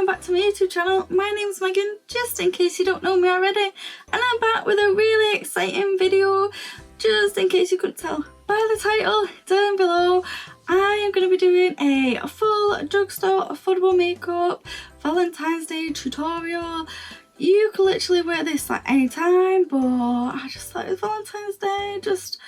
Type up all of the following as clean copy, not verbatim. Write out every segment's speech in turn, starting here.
welcome back to my YouTube channel. My name's Megan, just in case you don't know me already, and I'm back with a really exciting video. Just in case you couldn't tell by the title down below, I am going to be doing a full drugstore affordable makeup Valentine's Day tutorial. You can literally wear this at any time, but I just thought it was Valentine's Day, just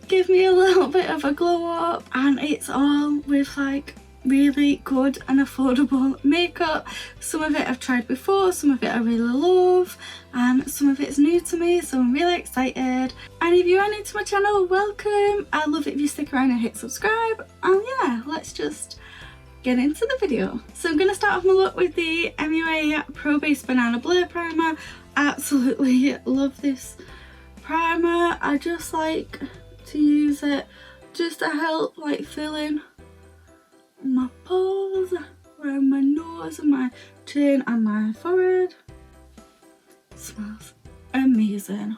give me a little bit of a glow up, and it's all with like really good and affordable makeup. Some of it I've tried before, some of it I really love, and some of it's new to me, so I'm really excited. And if you are new to my channel, welcome. I'd love it if you stick around and hit subscribe, and yeah, let's just get into the video. So I'm going to start off my look with the MUA Pro Base Banana Blur Primer. Absolutely love this primer. I just like to use it just to help like fill in my pores around my nose and my chin and my forehead. It smells amazing.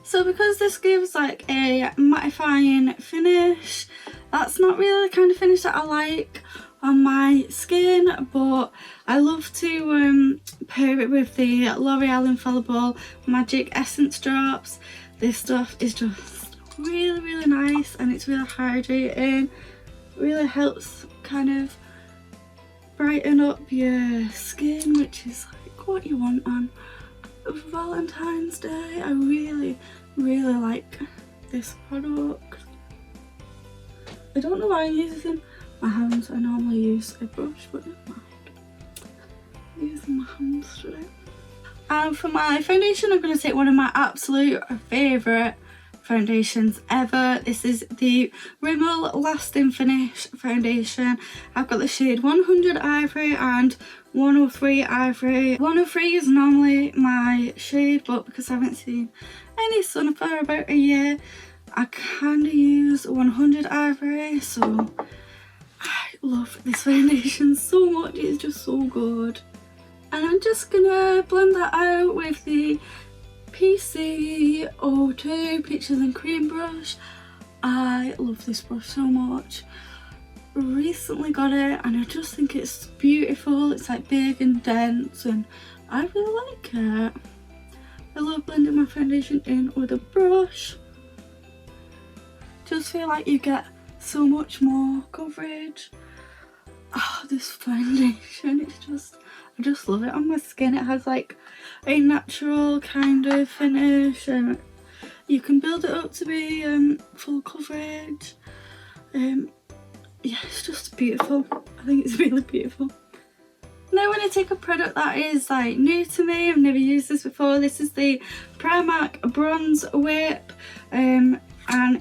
So because this gives like a mattifying finish, that's not really the kind of finish that I like on my skin, but I love to pair it with the L'Oreal Infallible Magic Essence Drops. This stuff is just really nice, and it's really hydrating. Really helps kind of brighten up your skin, which is like what you want on Valentine's Day. I really like this product. I don't know why I'm using my hands. I normally use a brush, but never mind. I'm using my hands today. And for my foundation, I'm going to take one of my absolute favourite foundations ever. This is the Rimmel Lasting Finish foundation. I've got the shade 100 Ivory and 103 Ivory. 103 is normally my shade, but because I haven't seen any sun for about a year, I kind of use 100 Ivory. So I love this foundation so much. It's just so good. And I'm just gonna blend that out with the PC02 Peaches and Cream brush. I love this brush so much. Recently got it and I just think it's beautiful. It's like big and dense and I really like it. I love blending my foundation in with a brush. Just feel like you get so much more coverage. Oh, this foundation, it's just, I just love it on my skin. It has like a natural kind of finish, and you can build it up to be full coverage. Yeah, it's just beautiful. I think it's really beautiful. Now when I take a product that is like new to me, I've never used this before. This is the Primark Bronze Whip, and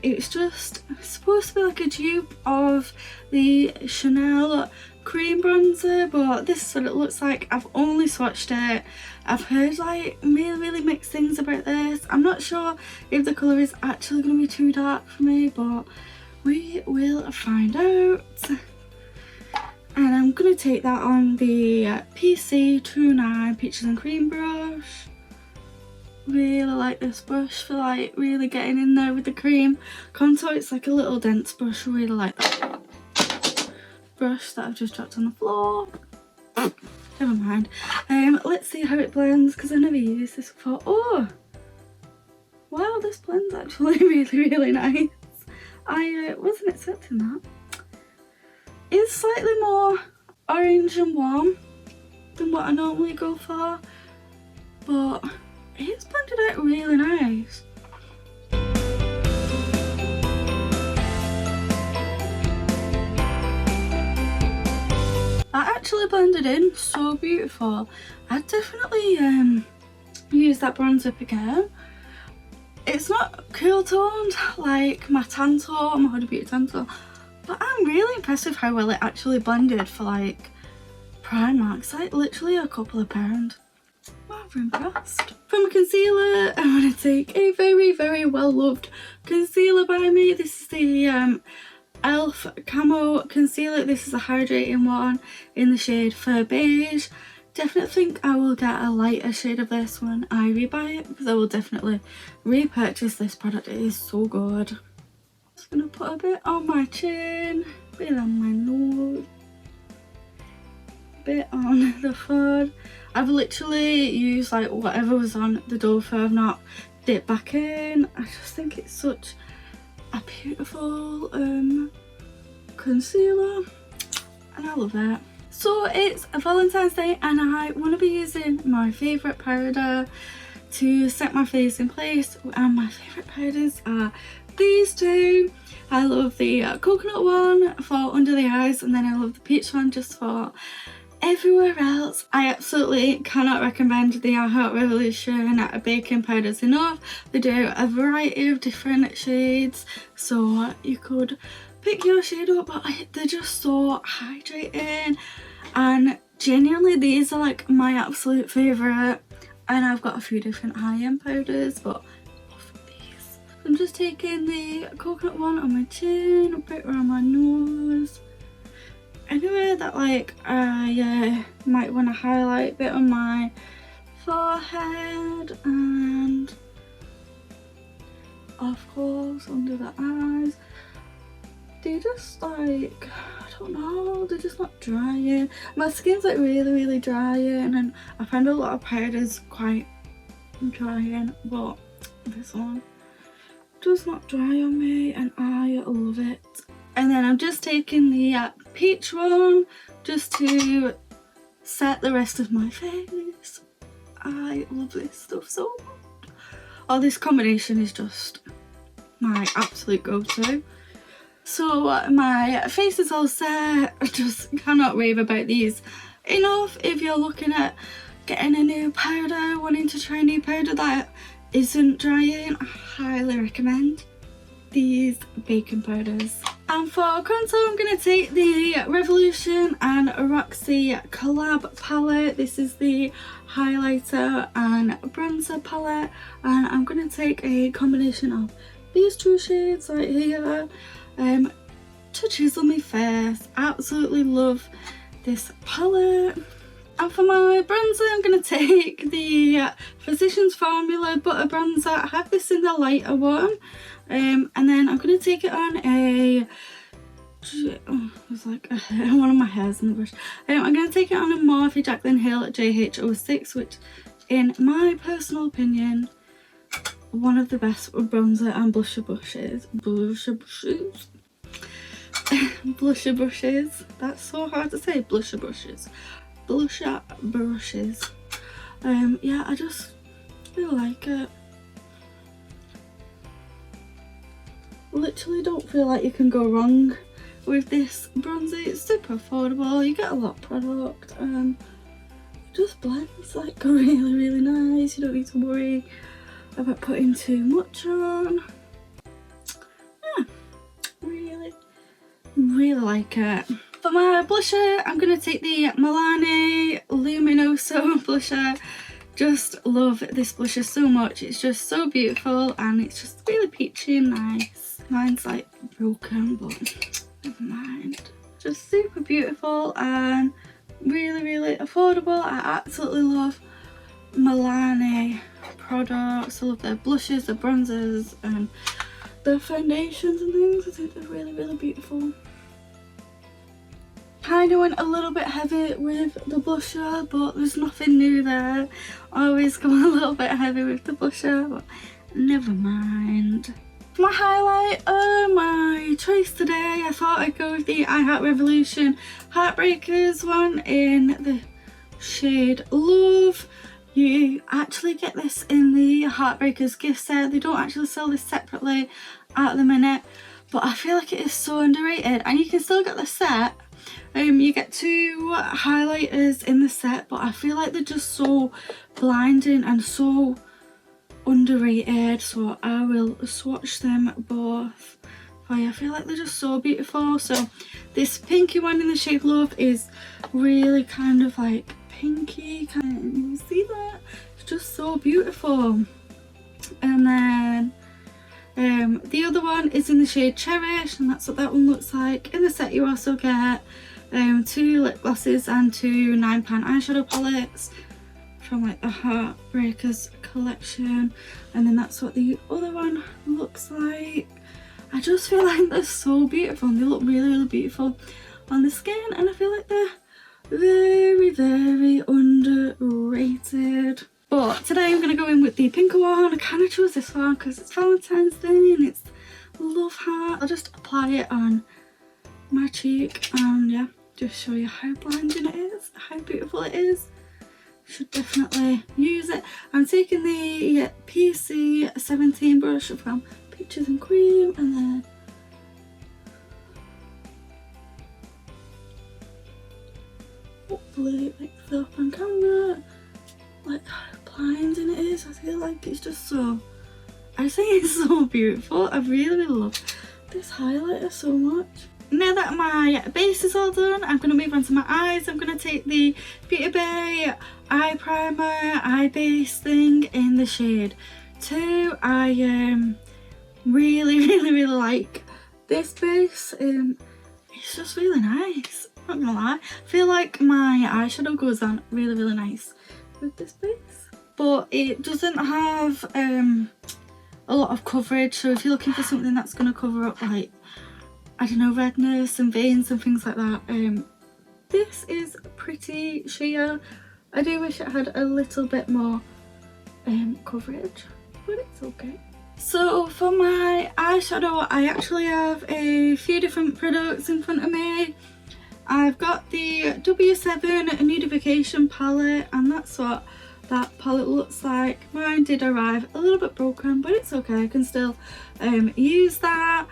it's just supposed to be like a dupe of the Chanel cream bronzer, but this is what it looks like. I've only swatched it. I've heard like really mixed things about this. I'm not sure if the colour is actually going to be too dark for me, but we will find out. And I'm going to take that on the PC29 Peaches and Cream brush. Really like this brush for like really getting in there with the cream contour. It's like a little dense brush. I really like that brush that I've just dropped on the floor. Never mind. Let's see how it blends, because I've never used this before. Oh wow, this blends actually really nice. I wasn't expecting that. It's slightly more orange and warm than what I normally go for, but it's blended out really nice. That actually blended in so beautiful. I'd definitely use that bronzer up again. It's not cool toned like my tan tone, my Huda Beauty tan tone, but I'm really impressed with how well it actually blended for like Primark. It's like literally a couple of pounds. I'm impressed. From a concealer, I want to take a very well loved concealer by me. This is the e.l.f. Camo Concealer. This is a hydrating one in the shade Fur Beige. Definitely think I will get a lighter shade of this when I rebuy it, because I will definitely repurchase this product. It is so good. Just gonna put a bit on my chin, a bit on my nose, a bit on the phone. I've literally used like whatever was on the dough for. I've not dipped back in. I just think it's such a beautiful concealer and I love it. So it's a Valentine's Day and I want to be using my favourite powder to set my face in place, and my favourite powders are these two. I love the coconut one for under the eyes, and then I love the peach one just for everywhere else. I absolutely cannot recommend the I Heart Revolution baking powders enough. They do a variety of different shades, so you could pick your shade up, but they're just so hydrating, and genuinely these are like my absolute favourite. And I've got a few different high-end powders, but I love these. I'm just taking the coconut one on my chin, a bit around my nose, anywhere that like I might want to highlight, a bit on my forehead, and of course under the eyes. They just like, I don't know, they're just not drying. My skin's like really drying, and I find a lot of powders quite drying, but this one does not dry on me and I love it. And then I'm just taking the peach one just to set the rest of my face. I love this stuff so much. Oh, this combination is just my absolute go-to. So my face is all set. I just cannot rave about these enough. If you're looking at getting a new powder, wanting to try a new powder that isn't drying, I highly recommend these baking powders. And for contour, I'm going to take the Revolution and Roxy collab palette. This is the highlighter and bronzer palette, and I'm going to take a combination of these two shades right here to chisel my face. Absolutely love this palette. And for my bronzer, I'm going to take the Physicians Formula Butter Bronzer. I have this in the lighter one, and then I'm going to take it on a, there's like one of my hairs in the brush. I'm going to take it on a Morphe Jaclyn Hill JH06, which in my personal opinion, one of the best bronzer and blusher brushes. Blusher brushes. That's so hard to say. Blusher brushes. Blusher brushes. Yeah, I just really like it. Literally don't feel like you can go wrong with this bronzer. It's super affordable. You get a lot of product. It just blends like really nice. You don't need to worry about putting too much on. Yeah, really like it. For my blusher, I'm going to take the Milani Luminoso blusher. Just love this blusher so much. It's just so beautiful and it's just really peachy and nice. Mine's like broken, but never mind. Just super beautiful and really affordable. I absolutely love Milani products. I love their blushes, their bronzers and their foundations and things. I think they're really beautiful. Kind of went a little bit heavy with the blusher, but there's nothing new there. I always go a little bit heavy with the blusher, but never mind. For my highlighter, my choice today, I thought I'd go with the I Heart Revolution Heartbreakers one in the shade Love. You actually get this in the Heartbreakers gift set. They don't actually sell this separately at the minute, but I feel like it is so underrated, and you can still get the set. You get two highlighters in the set, but I feel like they're just so blinding and so underrated, so I will swatch them both for you. I feel like they're just so beautiful. So this pinky one in the shade Love is really kind of like pinky, you see that? It's just so beautiful. And then the other one is in the shade Cherish, and that's what that one looks like. In the set you also get 2 lip glosses and 2 9-pan eyeshadow palettes from like the Heartbreakers collection, and then that's what the other one looks like. I just feel like they're so beautiful and they look really beautiful on the skin, and I feel like they're very, very underrated. But today I'm going to go in with the pinker one. I kind of chose this one because it's Valentine's Day and it's love heart. I'll just apply it on my cheek and yeah, just show you how blinding it is, how beautiful it is. Should definitely use it. I'm taking the PC 17 brush from Pictures and Grwm and then hopefully it picks up on camera. Like how blinding it is. I feel like it's just so, I think it's so beautiful. I really love this highlighter so much. Now that my base is all done, I'm going to move on to my eyes. I'm going to take the Beauty Bay eye primer, eye base thing in the shade 2. I really like this base. It's just really nice, not gonna lie. I feel like my eyeshadow goes on really nice with this base. But it doesn't have a lot of coverage, so if you're looking for something that's going to cover up like, I don't know, redness and veins and things like that, this is pretty sheer. I do wish it had a little bit more coverage, but it's okay. So for my eyeshadow, I actually have a few different products in front of me. I've got the W7 Nudification palette, and that's what that palette looks like. Mine did arrive a little bit broken, but it's okay, I can still use that.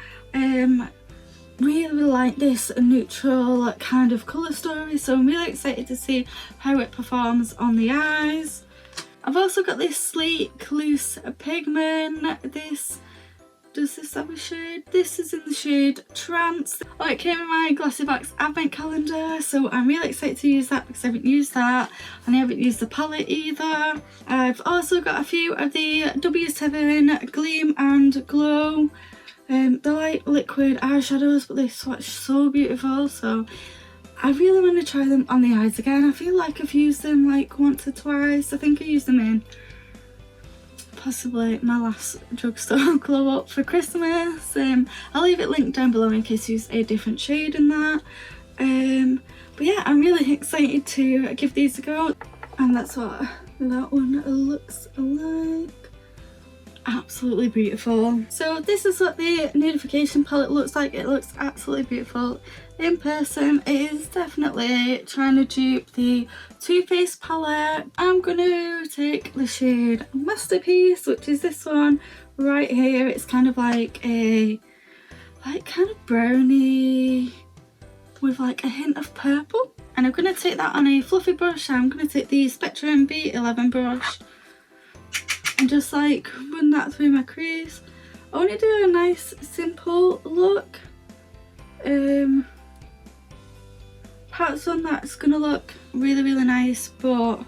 Really like this neutral kind of colour story, so I'm really excited to see how it performs on the eyes. I've also got this sleek loose pigment. Does this have a shade? This is in the shade Trance. Oh, it came in my Glossy Box advent calendar, so I'm really excited to use that because I haven't used that and I haven't used the palette either. I've also got a few of the W7 Gleam and Glow. They're like liquid eyeshadows, but they swatch so beautiful, so I really want to try them on the eyes again. I feel like I've used them like once or twice. I think I used them in possibly my last drugstore glow up for Christmas. I'll leave it linked down below in case you use a different shade in that. But yeah, I'm really excited to give these a go, and that's what that one looks like. Absolutely beautiful. So this is what the Nudification palette looks like. It looks absolutely beautiful in person. It is definitely trying to dupe the Too Faced palette. I'm going to take the shade Masterpiece, which is this one right here. It's kind of like a kind of brownie with like a hint of purple, and I'm going to take that on a fluffy brush. I'm going to take the Spectrum B11 brush and just like run that through my crease. I want to do a nice simple look. Parts on that's gonna look really nice, but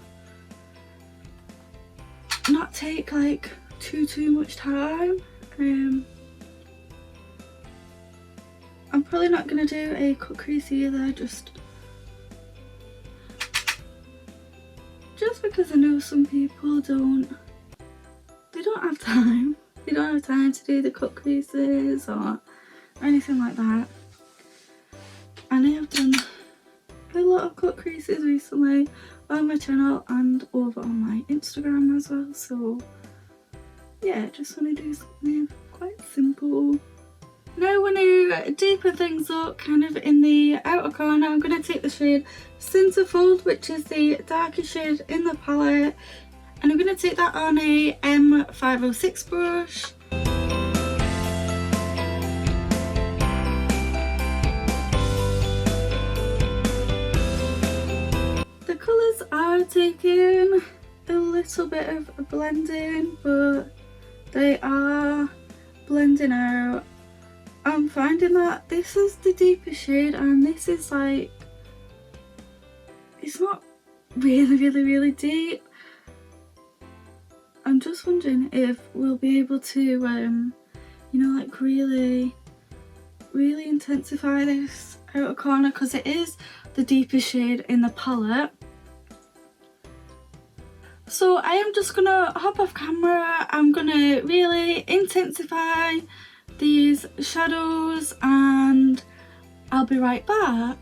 not take like too much time. I'm probably not gonna do a cut crease either, just because I know some people don't have time. They don't have time to do the cut creases or anything like that. And I have done a lot of cut creases recently on my channel and over on my Instagram as well. So yeah, just want to do something quite simple. Now I want to deepen things up kind of in the outer corner. I'm going to take the shade Centerfold, which is the darkest shade in the palette, and I'm going to take that on a M506 brush. The colours are taking a little bit of blending, but they are blending out. I'm finding that this is the deepest shade, and this is like, it's not really deep. I'm just wondering if we'll be able to, you know, like really intensify this outer corner, because it is the deepest shade in the palette. So I am just gonna hop off camera. I'm gonna really intensify these shadows and I'll be right back.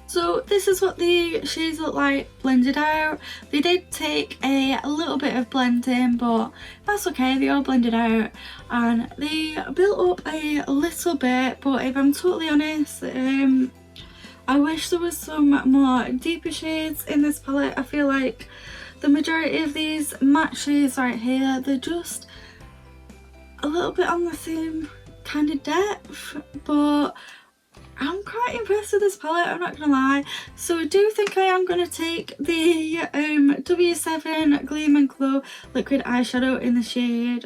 So this is what the shades look like blended out. They did take a little bit of blending, but that's okay, they all blended out and they built up a little bit, but if I'm totally honest, I wish there was some more deeper shades in this palette. I feel like the majority of these matte shades right here, they're just a little bit on the same kind of depth, but I'm quite impressed with this palette, I'm not gonna lie. So I do think I am gonna take the W7 Gleam and Glow liquid eyeshadow in the shade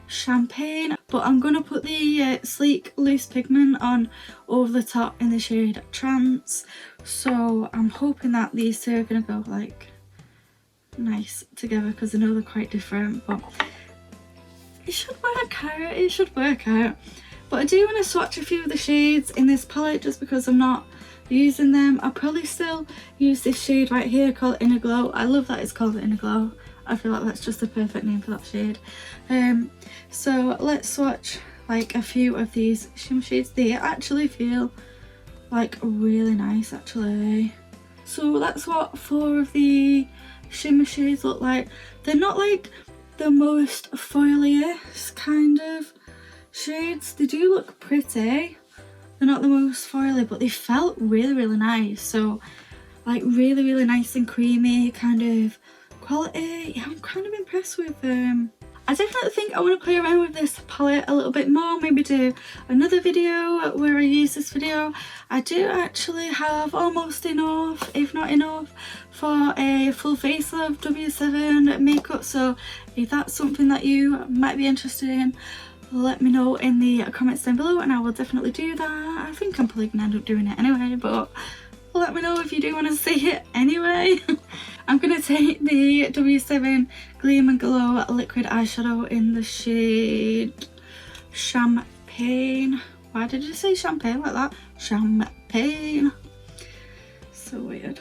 Champagne, but I'm gonna put the sleek loose pigment on over the top in the shade Trance. So I'm hoping that these two are gonna go like nice together because I know they're quite different, but it should work out, it should work out. But I do want to swatch a few of the shades in this palette just because I'm not using them. I'll probably still use this shade right here called Inner Glow. I love that it's called Inner Glow. I feel like that's just the perfect name for that shade. So let's swatch like a few of these shimmer shades. They actually feel like really nice actually. So that's what 4 of the shimmer shades look like. They're not like the most foiliest kind of shades. They do look pretty, they're not the most foily, but they felt really nice. So like really nice and creamy kind of quality. Yeah, I'm kind of impressed with them. I definitely think I want to play around with this palette a little bit more, maybe do another video where I use this video. I do actually have almost enough, if not enough, for a full face of W7 makeup, so if that's something that you might be interested in, let me know in the comments down below and I will definitely do that. I think I'm probably gonna end up doing it anyway, but let me know if you do want to see it anyway. I'm gonna take the W7 Gleam and Glow liquid eyeshadow in the shade Champagne. Why did you say champagne like that? Champagne. So weird.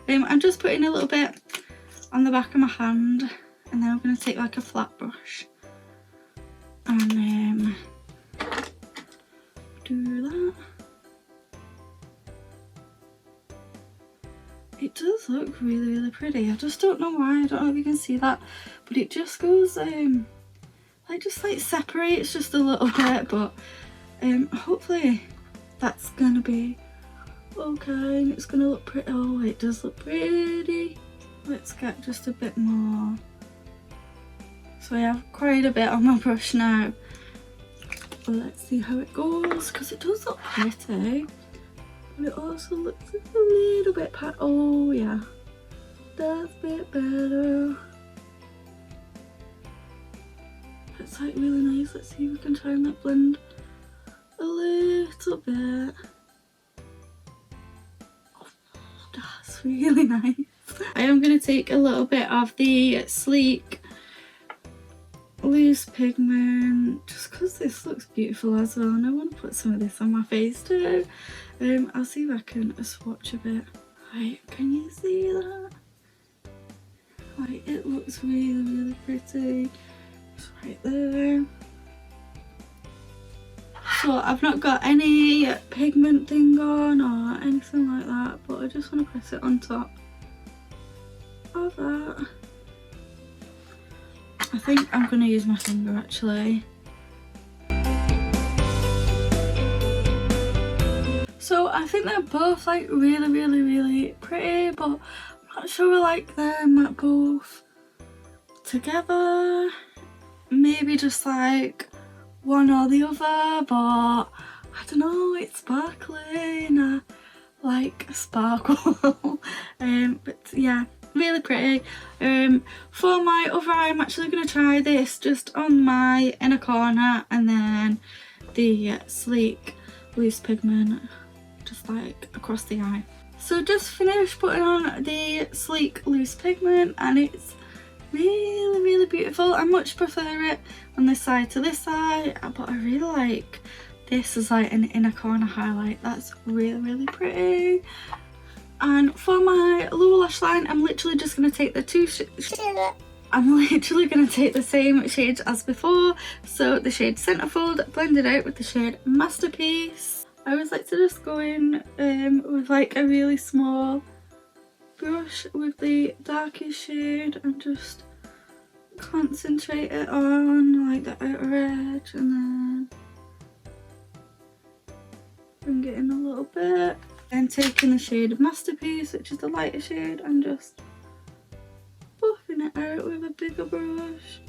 I'm just putting a little bit on the back of my hand and then I'm gonna take like a flat brush and do that. It does look really pretty. I just don't know why. I don't know if you can see that, but it just goes like just like separates just a little bit, but hopefully that's gonna be okay and it's gonna look pretty. Oh, it does look pretty. Let's get just a bit more. So I have quite a bit on my brush now. But let's see how it goes, because it does look pretty. But it also looks a little bit pat. Oh yeah, that's a bit better. It's like really nice. Let's see if we can try and like blend a little bit. Oh, that's really nice. I am going to take a little bit of the sleek loose pigment just because this looks beautiful as well, and I want to put some of this on my face too. I'll see if I can swatch a bit. Right, can you see that? Like, it looks really pretty. It's right there. So I've not got any pigment thing on or anything like that, but I just want to press it on top of that. I think I'm going to use my finger actually. So I think they're both like really pretty, but I'm not sure I like them both together. Maybe just like one or the other, but I don't know, it's sparkling. I like sparkle. But yeah, really pretty. For my other eye, I'm actually going to try this just on my inner corner and then the sleek loose pigment just like across the eye. So just finished putting on the sleek loose pigment and it's really beautiful. I much prefer it on this side to this side, but I really like this as like an inner corner highlight. That's really pretty. And for my lower lash line, I'm literally just going to take the I'm literally going to take the same shades as before. So the shade Centerfold blended out with the shade Masterpiece. I always like to just go in with like a really small brush with the darkest shade and just concentrate it on like the outer edge, and then bring it in a little bit. Then taking the shade Masterpiece, which is the lighter shade, and just buffing it out with a bigger brush.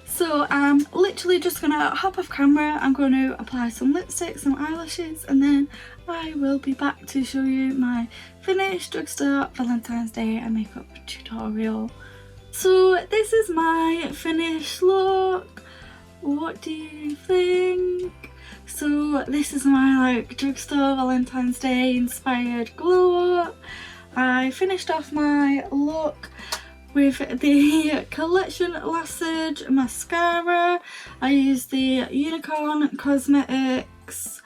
So I'm literally just gonna hop off camera. I'm going to apply some lipstick, some eyelashes, and then I will be back to show you my finished Drugstore Valentine's Day and makeup tutorial. So this is my finished look. What do you think? So this is my like Drugstore Valentine's Day inspired glow up. I finished off my look with the Collection Lassage mascara. I used the Unicorn Cosmetics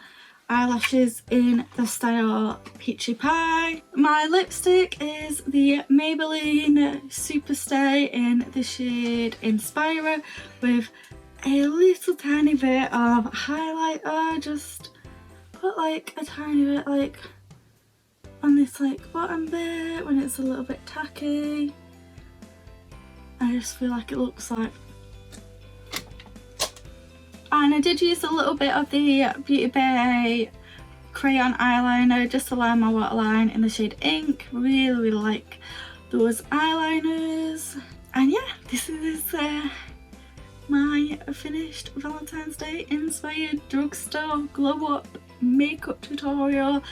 eyelashes in the style Peachy Pie. My lipstick is the Maybelline Superstay in the shade Inspira with a little tiny bit of highlighter. Just put like a tiny bit like on this like bottom bit when it's a little bit tacky. I just feel like it looks like. And I did use a little bit of the Beauty Bay crayon eyeliner just to line my waterline in the shade Ink. Really like those eyeliners. And yeah, this is my finished Valentine's Day inspired Drugstore glow up makeup tutorial.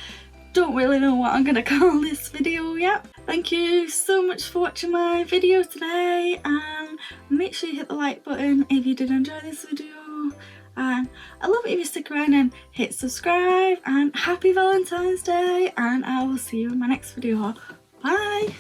Don't really know what I'm gonna call this video yet. Thank you so much for watching my video today, and make sure you hit the like button if you did enjoy this video, and I love it if you stick around and hit subscribe, and happy Valentine's Day, and I will see you in my next video. Bye!